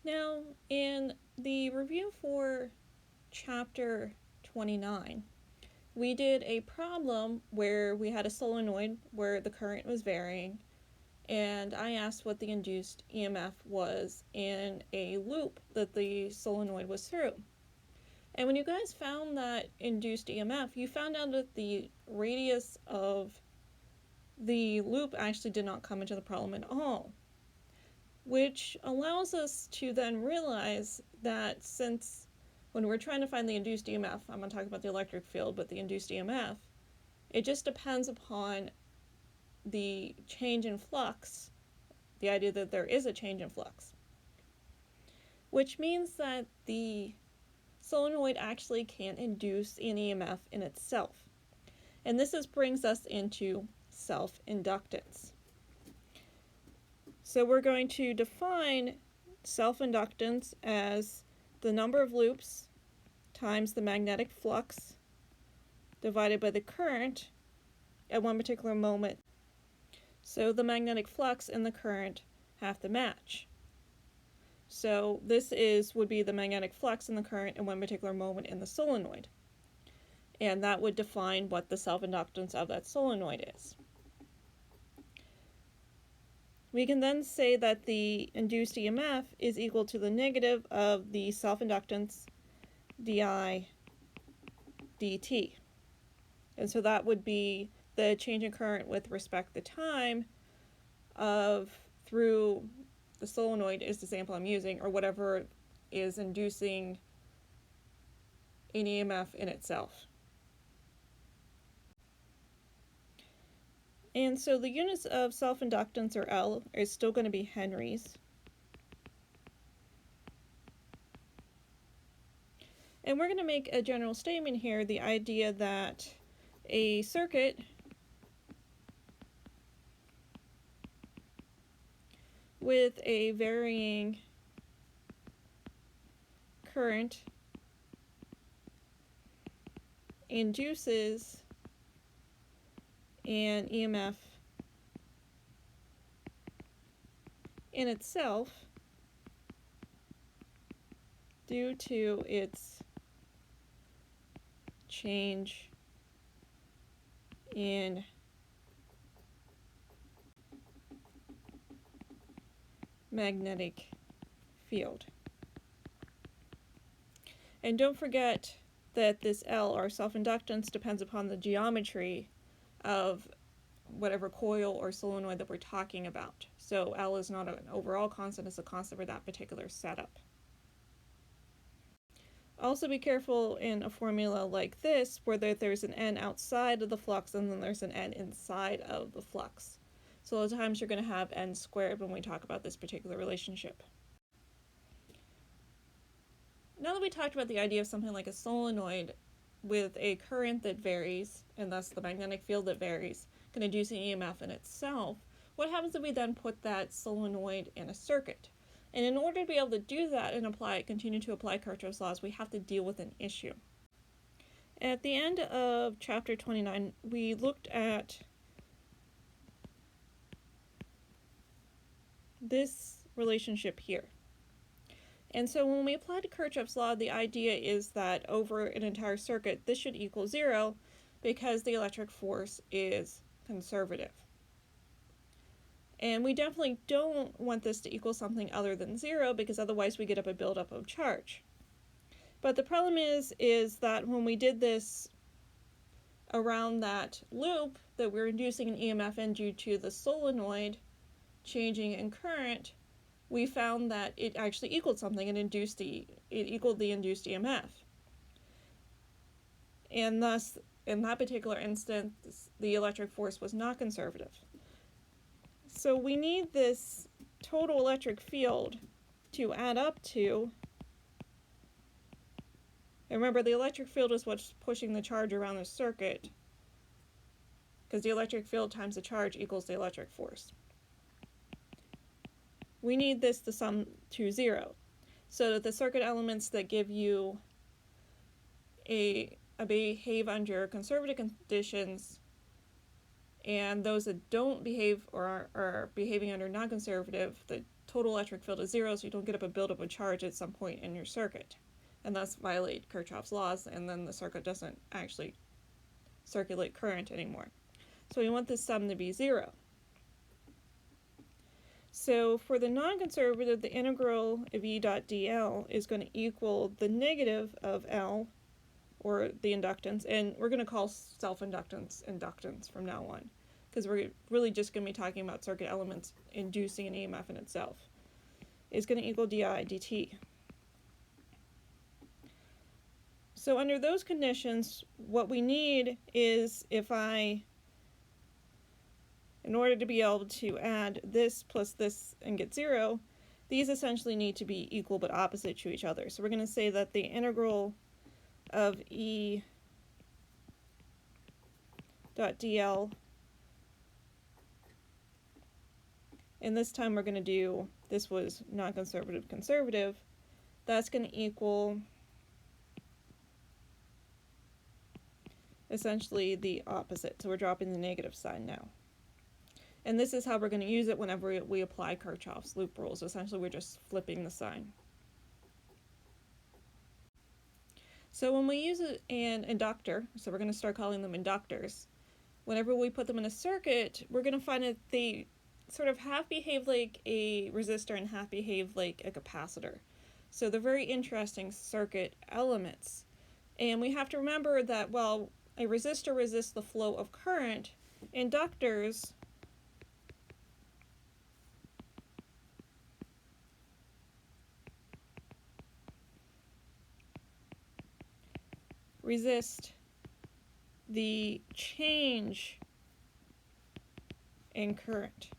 Now, in the review for chapter 29, we did a problem where we had a solenoid where the current was varying, and I asked what the induced EMF was in a loop that the solenoid was through. And when you guys found that induced EMF, you found out that the radius of the loop actually did not come into the problem at all, which allows us to then realize that since when we're trying to find the induced EMF, I'm going to talk about the electric field, but the induced EMF, it just depends upon the change in flux, the idea that there is a change in flux, which means that the solenoid actually can't induce an EMF in itself. And this brings us into self-inductance. So we're going to define self-inductance as the number of loops times the magnetic flux divided by the current at one particular moment. So the magnetic flux and the current have to match. So this would be the magnetic flux and the current in one particular moment in the solenoid. And that would define what the self-inductance of that solenoid is. We can then say that the induced EMF is equal to the negative of the self-inductance di dt. And so that would be the change in current with respect to time through the solenoid is the example I'm using, or whatever is inducing an EMF in itself. And so the units of self-inductance, or L, is still going to be henries. And we're going to make a general statement here, the idea that a circuit with a varying current induces an EMF in itself due to its change in magnetic field. And don't forget that this L, or self-inductance, depends upon the geometry of whatever coil or solenoid that we're talking about. So L is not an overall constant, it's a constant for that particular setup. Also be careful in a formula like this, where there's an N outside of the flux and then there's an N inside of the flux. So a lot of times you're going to have N squared when we talk about this particular relationship. Now that we talked about the idea of something like a solenoid with a current that varies, and thus the magnetic field that varies, can induce an EMF in itself, what happens if we then put that solenoid in a circuit? And in order to be able to do that and continue to apply Kirchhoff's laws, we have to deal with an issue. At the end of chapter 29, we looked at this relationship here. And so when we apply to Kirchhoff's law, the idea is that over an entire circuit, this should equal 0 because the electric force is conservative. And we definitely don't want this to equal something other than 0 because otherwise we get up a buildup of charge. But the problem is that when we did this around that loop that we're inducing an EMF in due to the solenoid changing in current, we found that it actually equaled something and it equaled the induced EMF. And thus, in that particular instance, the electric force was not conservative. So we need this total electric field to add up to, and remember the electric field is what's pushing the charge around the circuit, because the electric field times the charge equals the electric force. We need this to sum to 0, so that the circuit elements that give you behave under conservative conditions and those that don't behave or are behaving under non-conservative, the total electric field is zero, so you don't get up a buildup of charge at some point in your circuit, and thus violate Kirchhoff's laws, and then the circuit doesn't actually circulate current anymore. So we want this sum to be zero. So for the non-conservative, the integral of E dot dl is going to equal the negative of L, or the inductance, and we're going to call self-inductance inductance from now on, because we're really just going to be talking about circuit elements inducing an EMF in itself, is going to equal di dt. So under those conditions, what we need is, in order to be able to add this plus this and get zero, these essentially need to be equal but opposite to each other. So we're going to say that the integral of E dot dl, and this time we're going to do, this was non-conservative conservative, that's going to equal essentially the opposite. So we're dropping the negative sign now. And this is how we're going to use it whenever we apply Kirchhoff's loop rules. Essentially, we're just flipping the sign. So when we use an inductor, so we're going to start calling them inductors, whenever we put them in a circuit, we're going to find that they sort of half behave like a resistor and half behave like a capacitor. So they're very interesting circuit elements. And we have to remember that while a resistor resists the flow of current, inductors resist the change in current.